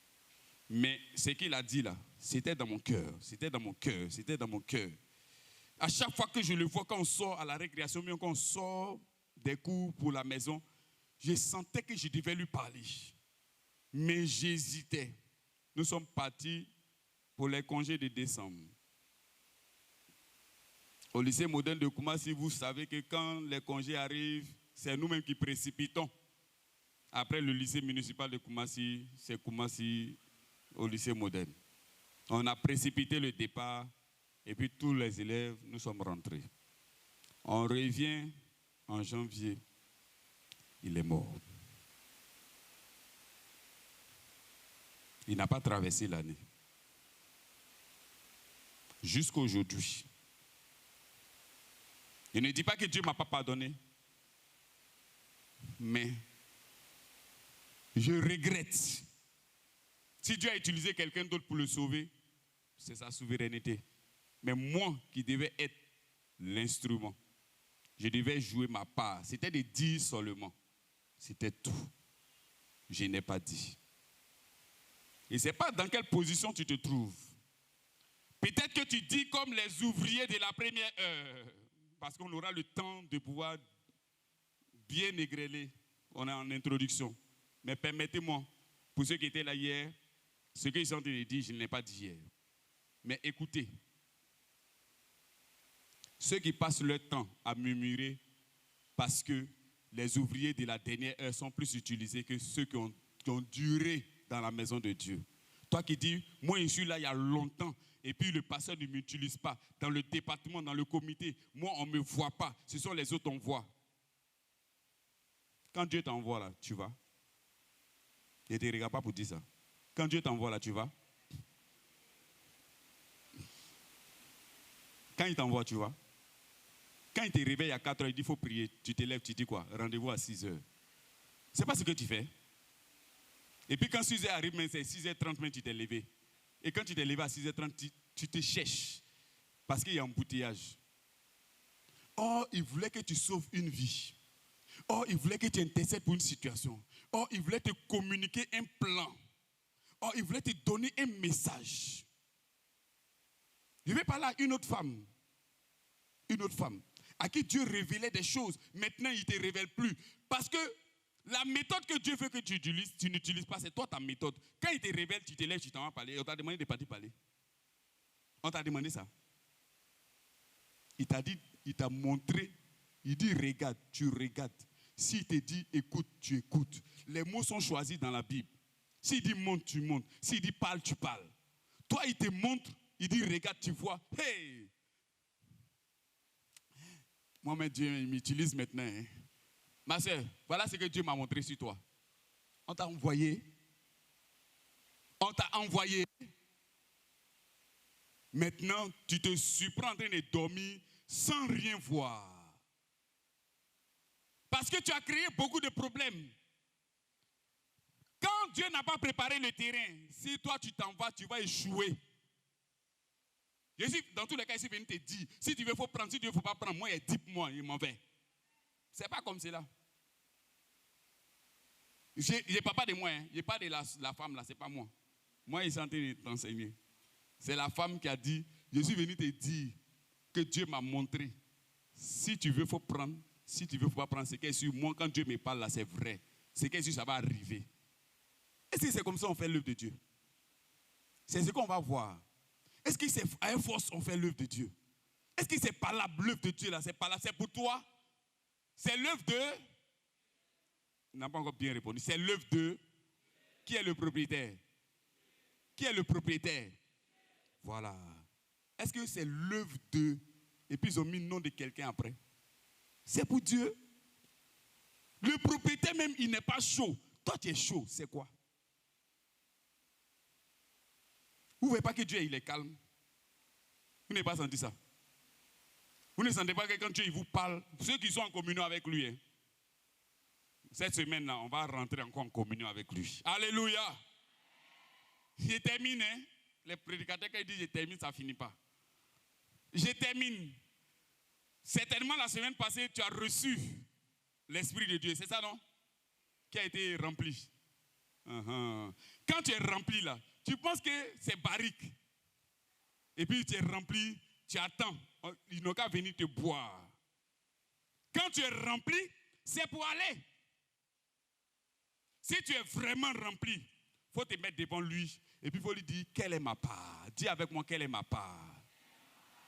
Speaker 3: Mais ce qu'il a dit là, c'était dans mon cœur, c'était dans mon cœur, c'était dans mon cœur. À chaque fois que je le vois, quand on sort à la récréation, même quand on sort des cours pour la maison, je sentais que je devais lui parler. Mais j'hésitais. Nous sommes partis pour les congés de décembre. Au lycée moderne de Koumassi, vous savez que quand les congés arrivent, c'est nous-mêmes qui précipitons. Après le lycée municipal de Koumassi, c'est Koumassi au lycée moderne. On a précipité le départ et puis tous les élèves, nous sommes rentrés. On revient en janvier, il est mort. Il n'a pas traversé l'année. Jusqu'à aujourd'hui. Je ne dis pas que Dieu ne m'a pas pardonné, mais je regrette. Si Dieu a utilisé quelqu'un d'autre pour le sauver, c'est sa souveraineté. Mais moi qui devais être l'instrument, je devais jouer ma part. C'était de dire seulement. C'était tout. Je n'ai pas dit. Et ce n'est pas dans quelle position tu te trouves. Peut-être que tu dis comme les ouvriers de la première heure, parce qu'on aura le temps de pouvoir bien égreler. On est en introduction. Mais permettez-moi, pour ceux qui étaient là hier, ce qu'ils sont en train de dire, je ne l'ai pas dit hier. Mais écoutez, ceux qui passent leur temps à murmurer parce que les ouvriers de la dernière heure sont plus utilisés que ceux qui ont duré dans la maison de Dieu. Toi qui dis, moi je suis là il y a longtemps et puis le pasteur ne m'utilise pas dans le département, dans le comité, moi on ne me voit pas, ce sont les autres qu'on voit. Quand Dieu t'envoie là, tu vas. Ne te regarde pas pour dire ça. Quand Dieu t'envoie là, tu vas. Quand il t'envoie, tu vas. Quand il te réveille à 4 heures, il dit il faut prier. Tu te lèves, tu dis quoi? Rendez-vous à 6 heures. C'est pas ce que tu fais. Et puis quand 6 heures arrive, c'est 6h30, même tu t'es levé. Et quand tu t'es levé à 6h30, tu te cherches. Parce qu'il y a un embouteillage. Or, il voulait que tu sauves une vie. Or, il voulait que tu intercèdes pour une situation. Or, il voulait te communiquer un plan. Or, il voulait te donner un message. Je vais parler à une autre femme. Une autre femme. À qui Dieu révélait des choses. Maintenant, il ne te révèle plus. Parce que la méthode que Dieu veut que tu utilises, tu n'utilises pas. C'est toi ta méthode. Quand il te révèle, tu te lèves, tu t'en vas parler. Et on t'a demandé de partir parler. On t'a demandé ça. Il t'a dit, il t'a montré. Il dit regarde, tu regardes. S'il te dit écoute, tu écoutes. Les mots sont choisis dans la Bible. S'il dit monte, tu montes. S'il dit parle, tu parles. Toi, il te montre. Il dit regarde, tu vois. Hey! Moi, mais Dieu, il m'utilise maintenant. Hein. Ma soeur, voilà ce que Dieu m'a montré sur toi. On t'a envoyé. On t'a envoyé. Maintenant, tu te surprends en train de dormir sans rien voir. Parce que tu as créé beaucoup de problèmes. Quand Dieu n'a pas préparé le terrain, si toi tu t'en vas, tu vas échouer. Jésus, dans tous les cas, il est venu te dire, si tu veux, il faut prendre, si tu veux, il ne faut pas prendre. Moi, il dit, moi, il m'en va. Ce n'est pas comme cela. Je ne parle pas de moi, hein. Je parle de la femme là, ce n'est pas moi. Moi, il est en train de t'enseigner. C'est la femme qui a dit, je suis venu te dire que Dieu m'a montré. Si tu veux, il faut prendre. Si tu veux, il ne faut pas prendre. C'est qu'elle sur moi, quand Dieu me parle là, c'est vrai. C'est qu'elle sur ça va arriver. Est-ce que c'est comme ça qu'on fait l'œuvre de Dieu? C'est ce qu'on va voir. Est-ce que c'est à une force on fait l'œuvre de Dieu? Est-ce que c'est pas l'œuvre de Dieu là? C'est pas là, c'est pour toi? C'est l'œuvre de... Il n'a pas encore bien répondu. C'est l'œuvre de... Qui est le propriétaire? Qui est le propriétaire? Voilà. Est-ce que c'est l'œuvre de... Et puis ils ont mis le nom de quelqu'un après. C'est pour Dieu. Le propriétaire même, il n'est pas chaud. Toi, tu es chaud. C'est quoi? Vous ne voyez pas que Dieu il est calme? Vous n'avez pas senti ça? Vous ne sentez pas que quand Dieu il vous parle, ceux qui sont en communion avec lui, hein, cette semaine-là, on va rentrer encore en communion avec lui. Alléluia! Je termine. Hein? Les prédicateurs, quand ils disent je termine, ça ne finit pas. Je termine. Certainement, la semaine passée, tu as reçu l'Esprit de Dieu. C'est ça, non? Qui a été rempli. Quand tu es rempli, là, tu penses que c'est barrique. Et puis tu es rempli, tu attends. Ils n'ont qu'à venir te boire. Quand tu es rempli, c'est pour aller. Si tu es vraiment rempli, il faut te mettre devant lui. Et puis il faut lui dire, quelle est ma part? Dis avec moi, quelle est ma part?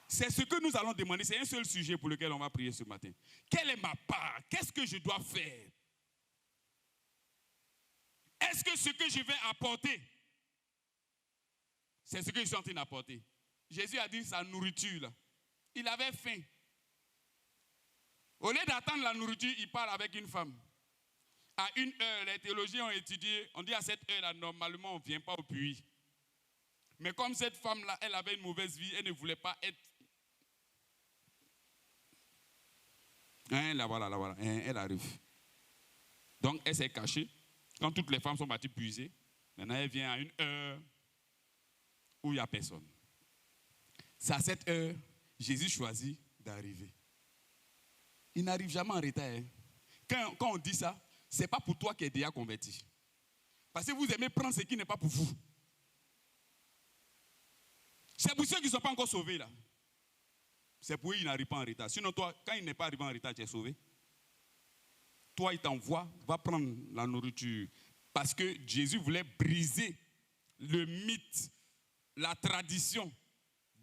Speaker 3: C'est ce que nous allons demander. C'est un seul sujet pour lequel on va prier ce matin. Quelle est ma part? Qu'est-ce que je dois faire? Est-ce que ce que je vais apporter, c'est ce que je suis en train d'apporter? Jésus a dit sa nourriture, là. Il avait faim. Au lieu d'attendre la nourriture, il parle avec une femme. À 1 heure, les théologiens ont étudié, on dit à cette heure-là, normalement, on ne vient pas au puits. Mais comme cette femme-là, elle avait une mauvaise vie, elle ne voulait pas être Hein, là voilà, hein, elle arrive. Donc elle s'est cachée. Quand toutes les femmes sont parties puiser, maintenant elle vient à une heure où il n'y a personne. C'est à cette heure, Jésus choisit d'arriver. Il n'arrive jamais en retard. Hein. Quand on dit ça, ce n'est pas pour toi qui es déjà converti. Parce que vous aimez prendre ce qui n'est pas pour vous. C'est pour ceux qui ne sont pas encore sauvés là. C'est pour eux qu'ils n'arrivent pas en retard. Sinon, toi, quand il n'est pas arrivé en retard, tu es sauvé. Toi, il t'envoie, va prendre la nourriture. Parce que Jésus voulait briser le mythe, la tradition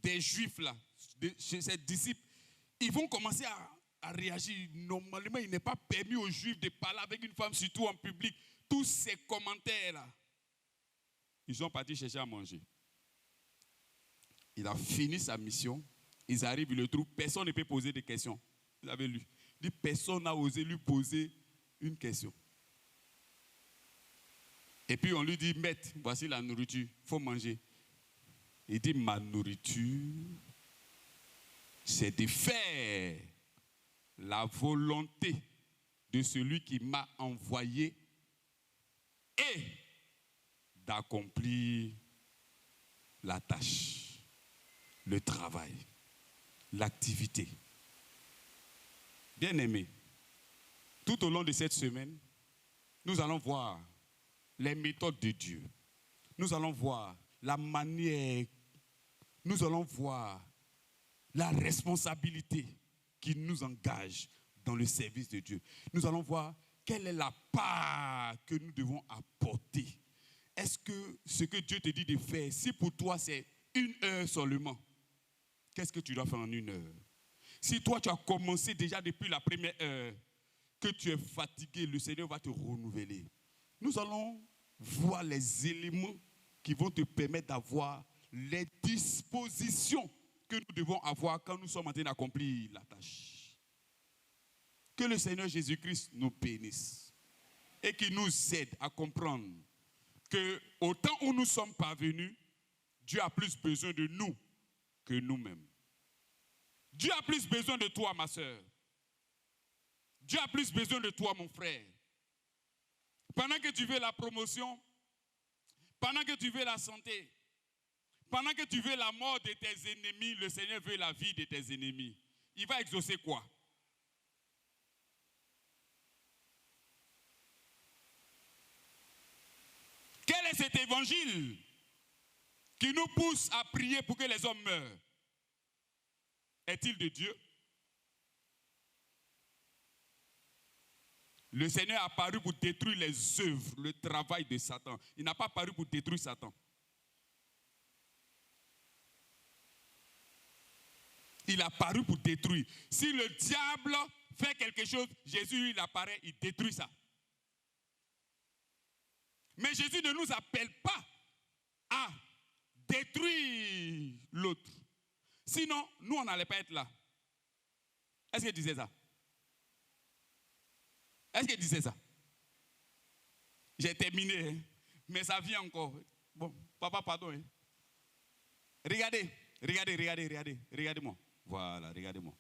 Speaker 3: des Juifs là, de ses disciples. Ils vont commencer à réagir. Normalement, il n'est pas permis aux Juifs de parler avec une femme, surtout en public. Tous ces commentaires là, ils sont partis chercher à manger. Il a fini sa mission. Ils arrivent, ils le trouvent. Personne ne peut poser de questions. Vous avez lu. Il dit, personne n'a osé lui poser une question. Et puis on lui dit, maître, voici la nourriture, il faut manger. Il dit, ma nourriture, c'est de faire la volonté de celui qui m'a envoyé et d'accomplir la tâche, le travail, l'activité. Bien-aimés, tout au long de cette semaine, nous allons voir les méthodes de Dieu. Nous allons voir la manière, nous allons voir la responsabilité qui nous engage dans le service de Dieu. Nous allons voir quelle est la part que nous devons apporter. Est-ce que ce que Dieu te dit de faire, si pour toi c'est 1 heure seulement, qu'est-ce que tu dois faire en 1 heure? Si toi tu as commencé déjà depuis la première heure, que tu es fatigué, le Seigneur va te renouveler. Nous allons voir les éléments qui vont te permettre d'avoir les dispositions que nous devons avoir quand nous sommes en train d'accomplir la tâche. Que le Seigneur Jésus-Christ nous bénisse et qu'il nous aide à comprendre que au temps où nous sommes parvenus, Dieu a plus besoin de nous que nous-mêmes. Dieu a plus besoin de toi, ma soeur. Dieu a plus besoin de toi, mon frère. Pendant que tu veux la promotion, pendant que tu veux la santé, pendant que tu veux la mort de tes ennemis, le Seigneur veut la vie de tes ennemis. Il va exaucer quoi? Quel est cet évangile qui nous pousse à prier pour que les hommes meurent? Est-il de Dieu? Le Seigneur a apparu pour détruire les œuvres, le travail de Satan. Il n'a pas apparu pour détruire Satan. Il a apparu pour détruire. Si le diable fait quelque chose, Jésus, il apparaît, il détruit ça. Mais Jésus ne nous appelle pas à détruire l'autre. Sinon, nous, on n'allait pas être là. Est-ce qu'il disait ça? Est-ce qu'il disait ça? J'ai terminé, hein? Mais ça vient encore. Bon, papa, pardon. Hein? Regardez-moi. Voilà, regardez-moi.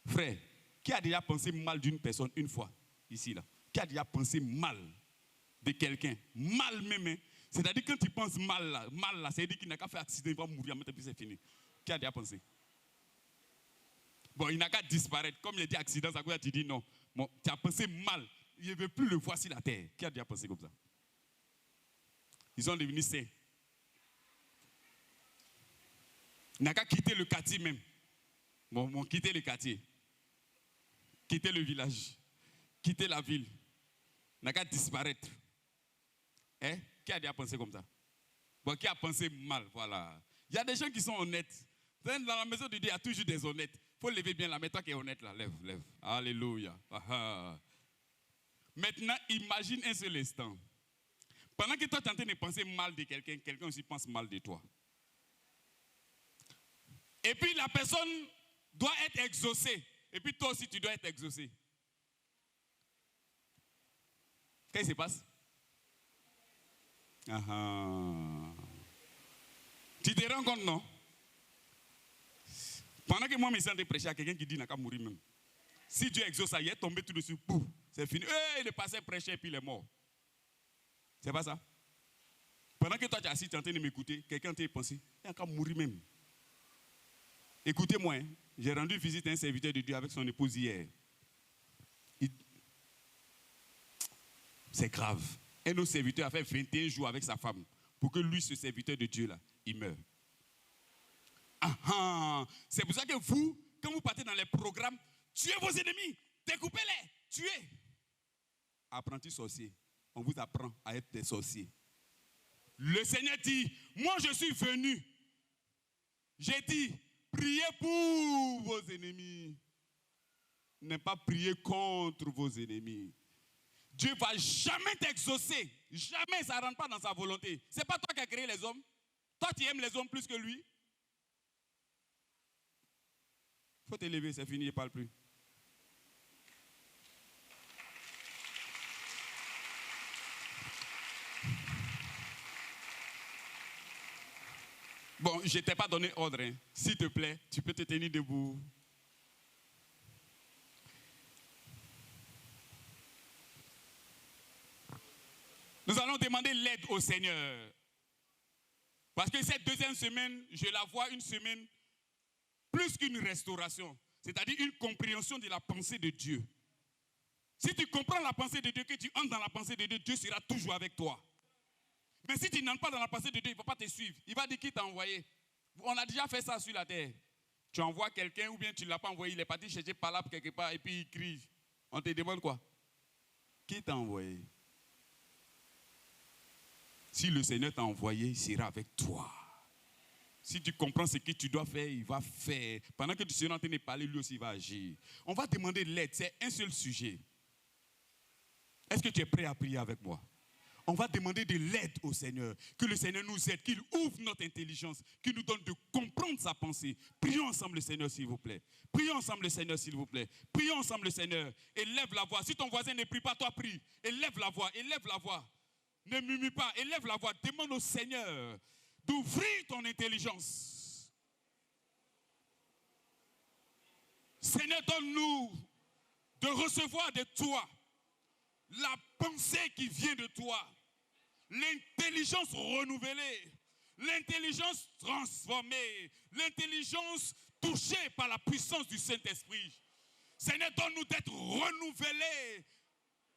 Speaker 3: Frère, qui a déjà pensé mal d'une personne une fois, ici, là? Qui a déjà pensé mal de quelqu'un? Mal même, hein? C'est-à-dire quand tu penses mal là, c'est-à-dire qu'il n'a qu'à faire accident, il va mourir, mais puis c'est fini. Qui a déjà pensé? Bon, il n'a qu'à disparaître. Comme il a dit accident, ça veut dire tu dis non. Bon, tu as pensé mal. Il ne veut plus le voir sur la terre. Qui a déjà pensé comme ça? Ils sont devenus saints. Il n'a qu'à quitter le quartier même. Bon, quitter le quartier. Quitter le village. Quitter la ville. Il n'a qu'à disparaître. Hein? Qui a déjà pensé comme ça? Bon, qui a pensé mal? Voilà. Il y a des gens qui sont honnêtes. Dans la maison de Dieu, il y a toujours des honnêtes. Il faut lever bien là. Mais toi qui es honnête là, lève. Alléluia. Aha. Maintenant, imagine un seul instant. Pendant que toi tu es en train de penser mal de quelqu'un, quelqu'un aussi pense mal de toi. Et puis la personne doit être exaucée. Et puis toi aussi tu dois être exaucé. Qu'est-ce qui se passe? Tu te rends compte, non? Pendant que moi je me sens de prêcher à quelqu'un qui dit qu'il n'a qu'à mourir même. Si Dieu exauce ça, il est tombé tout dessus, pouf, c'est fini. Il est passé prêcher et puis il est mort. C'est pas ça? Pendant que toi tu es assis, tu es en train de m'écouter, quelqu'un t'a pensé, il a qu'à mourir même. Écoutez-moi, hein, j'ai rendu visite à un serviteur de Dieu avec son épouse hier. C'est grave. Un autre serviteur a fait 21 jours avec sa femme pour que lui, ce serviteur de Dieu là, il meure. C'est pour ça que vous, quand vous partez dans les programmes, tuez vos ennemis, découpez-les, tuez. Apprentis sorciers, on vous apprend à être des sorciers. Le Seigneur dit, moi je suis venu. J'ai dit, priez pour vos ennemis. Ne pas prier contre vos ennemis. Dieu ne va jamais t'exaucer. Jamais, ça ne rentre pas dans sa volonté. Ce n'est pas toi qui as créé les hommes. Toi, tu aimes les hommes plus que lui. Il faut t'élever, c'est fini, il ne parle plus. Bon, je ne t'ai pas donné ordre. Hein. S'il te plaît, tu peux te tenir debout. Nous allons demander l'aide au Seigneur. Parce que cette deuxième semaine, je la vois une semaine plus qu'une restauration. C'est-à-dire une compréhension de la pensée de Dieu. Si tu comprends la pensée de Dieu, que tu entres dans la pensée de Dieu, Dieu sera toujours avec toi. Mais si tu n'entres pas dans la pensée de Dieu, il ne va pas te suivre. Il va dire qui t'a envoyé. On a déjà fait ça sur la terre. Tu envoies quelqu'un ou bien tu ne l'as pas envoyé, il est parti chercher par là quelque part et puis il crie. On te demande quoi? Qui t'a envoyé? Si le Seigneur t'a envoyé, il sera avec toi. Si tu comprends ce que tu dois faire, il va faire. Pendant que tu seras en train de parler, lui aussi il va agir. On va demander de l'aide, c'est un seul sujet. Est-ce que tu es prêt à prier avec moi? On va demander de l'aide au Seigneur. Que le Seigneur nous aide, qu'il ouvre notre intelligence, qu'il nous donne de comprendre sa pensée. Prions ensemble le Seigneur, s'il vous plaît. Prions ensemble le Seigneur, s'il vous plaît. Prions ensemble le Seigneur. Élève la voix. Si ton voisin ne prie pas, toi prie. Élève la voix, élève la voix. Ne murmure pas, élève la voix. Demande au Seigneur d'ouvrir ton intelligence. Seigneur, donne-nous de recevoir de toi la pensée qui vient de toi, l'intelligence renouvelée, l'intelligence transformée, l'intelligence touchée par la puissance du Saint-Esprit. Seigneur, donne-nous d'être renouvelés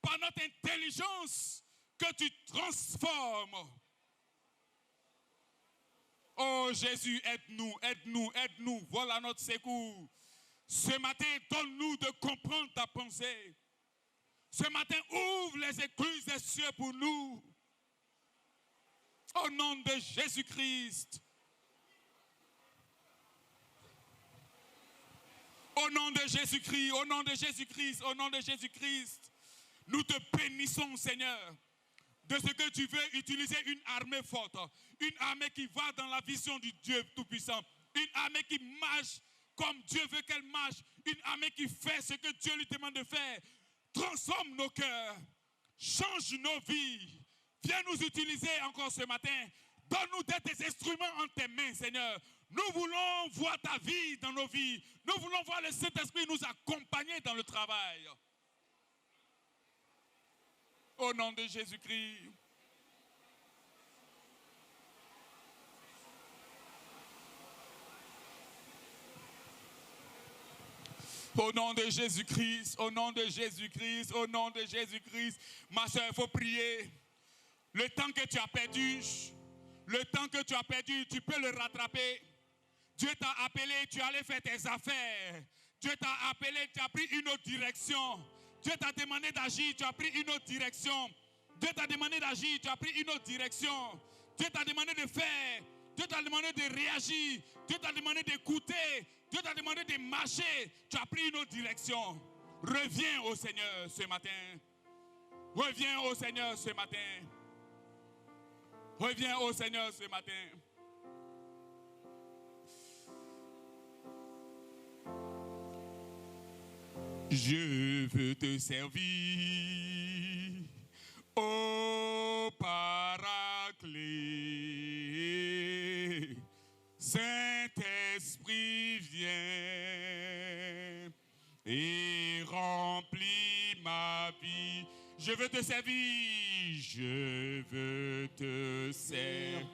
Speaker 3: par notre intelligence que tu transformes. Oh Jésus, aide-nous, aide-nous, aide-nous. Voilà notre secours. Ce matin, donne-nous de comprendre ta pensée. Ce matin, ouvre les écluses des cieux pour nous. Au nom de Jésus-Christ. Au nom de Jésus-Christ, au nom de Jésus-Christ, au nom de Jésus-Christ. Nous te bénissons, Seigneur, de ce que tu veux utiliser une armée forte. Une armée qui va dans la vision du Dieu Tout-Puissant. Une armée qui marche comme Dieu veut qu'elle marche. Une armée qui fait ce que Dieu lui demande de faire. Transforme nos cœurs, change nos vies. Viens nous utiliser encore ce matin. Donne-nous d'être des instruments en tes mains, Seigneur. Nous voulons voir ta vie dans nos vies. Nous voulons voir le Saint-Esprit nous accompagner dans le travail. Au nom de Jésus-Christ. Au nom de Jésus-Christ, au nom de Jésus-Christ, au nom de Jésus-Christ. Ma soeur, il faut prier. Le temps que tu as perdu, tu peux le rattraper. Dieu t'a appelé, tu allais faire tes affaires. Dieu t'a appelé, tu as pris une autre direction. Dieu t'a demandé d'agir, tu as pris une autre direction. Dieu t'a demandé d'agir, tu as pris une autre direction. Dieu t'a demandé de faire. Dieu t'a demandé de réagir. Dieu t'a demandé d'écouter. Dieu t'a demandé de marcher. Tu as pris une autre direction. Reviens au Seigneur ce matin. Reviens au Seigneur ce matin. Reviens au Seigneur ce matin. Je veux te servir, ô Paraclet. Saint-Esprit, viens et ma vie. Je veux te servir. Je veux te servir.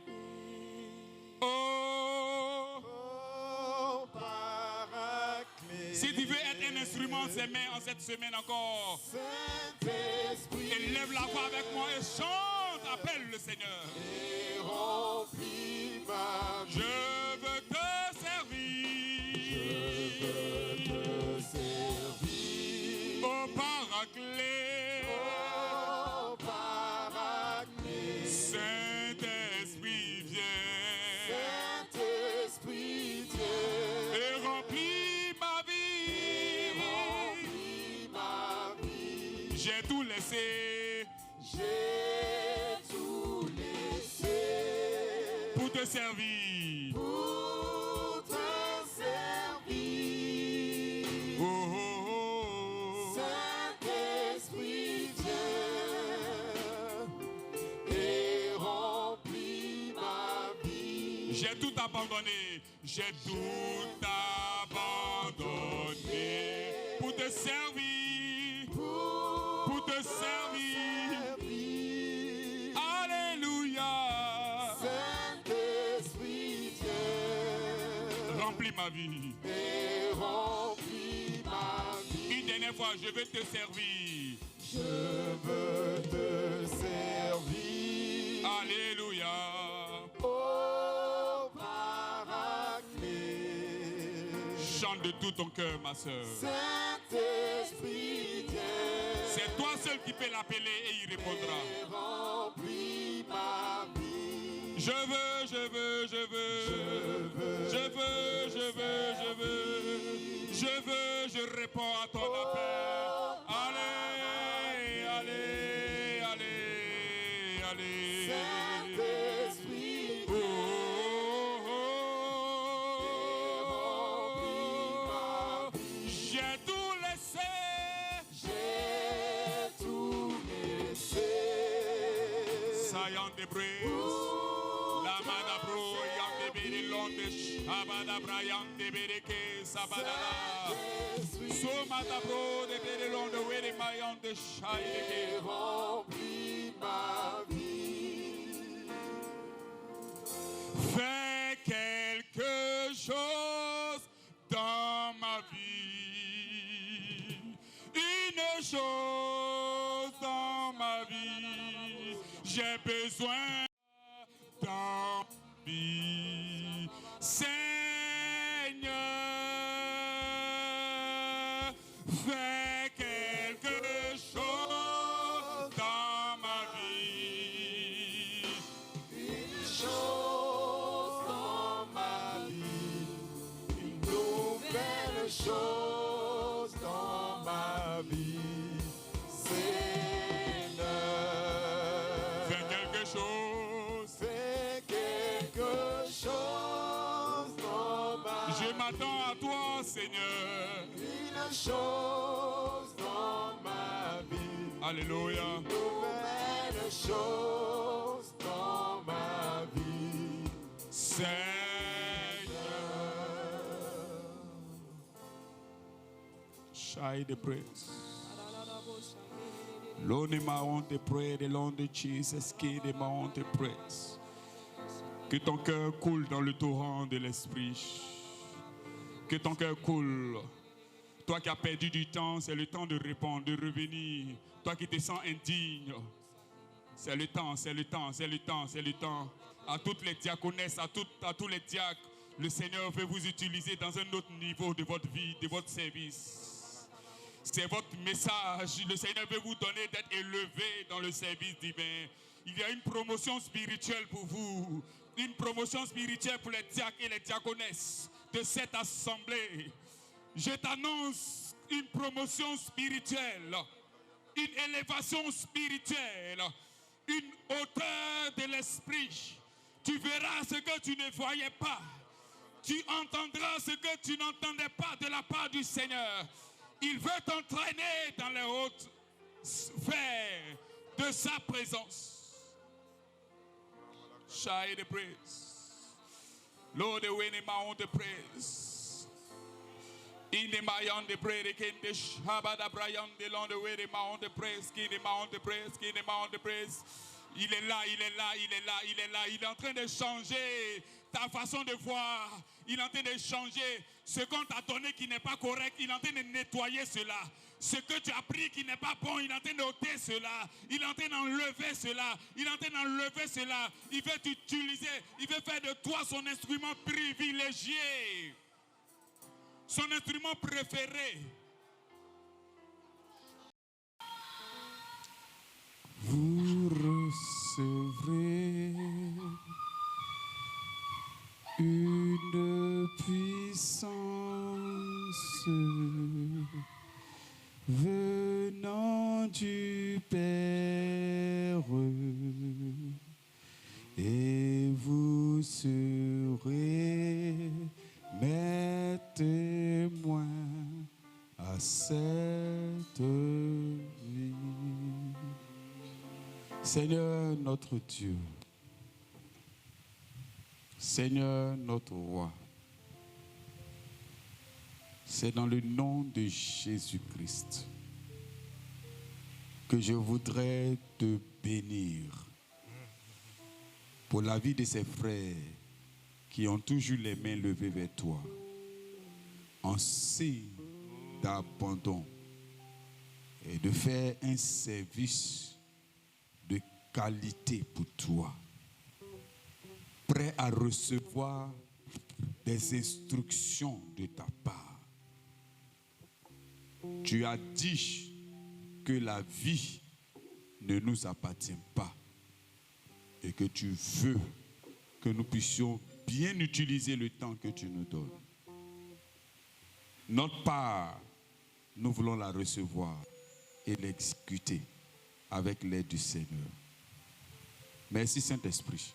Speaker 3: Oh,
Speaker 1: Paraclet.
Speaker 3: si tu veux être un instrument de ses mains en cette semaine encore,
Speaker 1: Saint-Esprit,
Speaker 3: élève la voix avec moi et chante, appelle le Seigneur.
Speaker 1: et remplis ma vie.
Speaker 3: Je veux te servir.
Speaker 1: Te servir.
Speaker 3: Oh Paraclet,
Speaker 1: Oh, Paraclet.
Speaker 3: Saint-Esprit viens
Speaker 1: Saint-Esprit, Dieu.
Speaker 3: et remplis ma vie.
Speaker 1: Remplis ma vie.
Speaker 3: J'ai tout laissé
Speaker 1: J'ai tout laissé
Speaker 3: pour te servir.
Speaker 1: pour te servir.
Speaker 3: Oh, oh, oh.
Speaker 1: Saint-Esprit, Dieu, et remplis ma vie.
Speaker 3: J'ai tout abandonné. J'ai tout abandonné pour te servir. Pour te servir. Alléluia.
Speaker 1: Saint-Esprit, Dieu,
Speaker 3: Remplis ma vie.
Speaker 1: et remplis ma vie.
Speaker 3: Une dernière fois, je veux te servir.
Speaker 1: Je veux te servir.
Speaker 3: Alléluia.
Speaker 1: Oh, Paraclet.
Speaker 3: Chante de tout ton cœur, ma soeur.
Speaker 1: Saint-Esprit, Dieu,
Speaker 3: C'est toi seul qui peux l'appeler et il répondra.
Speaker 1: et remplis ma vie.
Speaker 3: Je veux, je veux, je veux. Je veux, je veux, je veux. Je veux, je réponds à ton appel. Allez, allez, allez, allez.
Speaker 1: Saint-Esprit,
Speaker 3: Oh, oh, oh. J'ai tout laissé.
Speaker 1: j'ai tout laissé.
Speaker 3: Sayan de Brise. La Madabro, Yang de Bede Londe, Shabadabra, Yang de Bedeke, Sabadala. So Madabro, de Bede Londe, Wede Mayan de
Speaker 1: Et
Speaker 3: Shaideke.
Speaker 1: remplis ma vie.
Speaker 3: Fais quelque chose dans ma vie. Une chose dans ma vie. J'ai besoin dans ma vie. Seigneur, fais quelque chose dans ma vie.
Speaker 1: Une chose dans ma vie, une nouvelle chose dans ma vie, Seigneur.
Speaker 3: Fais quelque chose.
Speaker 1: Fais quelque chose dans ma
Speaker 3: Je m'attends à toi, Seigneur.
Speaker 1: Une chose dans ma vie,
Speaker 3: Alléluia.
Speaker 1: nouvelle chose dans ma vie,
Speaker 3: Seigneur. Shai de praise. Lord, my own te pray, the Lord de Jesus, qui de my own te praise. Que ton cœur coule dans le torrent de l'esprit. Que ton cœur coule. Toi qui as perdu du temps, c'est le temps de répondre, de revenir. Toi qui te sens indigne, c'est le temps, c'est le temps, c'est le temps, c'est le temps. À toutes les diaconesses, à tous les diacres, le Seigneur veut vous utiliser dans un autre niveau de votre vie, de votre service. C'est votre message. Le Seigneur veut vous donner d'être élevé dans le service divin. Il y a une promotion spirituelle pour vous. Une promotion spirituelle pour les diacres et les diaconesses de cette assemblée. Je t'annonce une promotion spirituelle, une élévation spirituelle, une hauteur de l'esprit. Tu verras ce que tu ne voyais pas. Tu entendras ce que tu n'entendais pas de la part du Seigneur. Il veut t'entraîner dans les hautes sphères de sa présence. Shai the praise. Lord, the winning my own the praise. In the mayon de prayer, the king de Shabada Brian de long the way the mount de praise, king the mount de praise, king the mount de praise. Il est là, il est là, il est là, il est là. Il est en train de changer ta façon de voir. Il est en train de changer ce qu'on t'a donné qui n'est pas correct. Il est en train de nettoyer cela. Ce que tu as pris qui n'est pas bon, il est en train d'ôter cela. Il est en train d'enlever cela. Il est en train d'enlever cela. Il veut t'utiliser. Il veut faire de toi son instrument privilégié. Son instrument préféré.
Speaker 1: Vous recevrez une puissance venant du Père, et vous serez mes témoins à cette vie. Seigneur notre Dieu, Seigneur notre Roi, c'est dans le nom de Jésus-Christ que je voudrais te bénir pour la vie de ces frères qui ont toujours les mains levées vers toi, en signe d'abandon et de faire un service de qualité pour toi, prêt à recevoir des instructions de ta part. Tu as dit que la vie ne nous appartient pas et que tu veux que nous puissions bien utiliser le temps que tu nous donnes. Notre part, nous voulons la recevoir et l'exécuter avec l'aide du Seigneur. Merci Saint-Esprit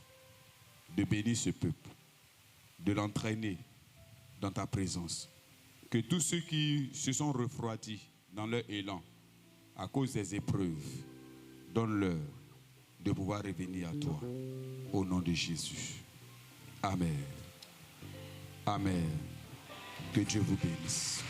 Speaker 1: de bénir ce peuple, de l'entraîner dans ta présence. Que tous ceux qui se sont refroidis dans leur élan à cause des épreuves, donne-leur de pouvoir revenir à toi. Au nom de Jésus. Amen. Amen. Que Dieu vous bénisse.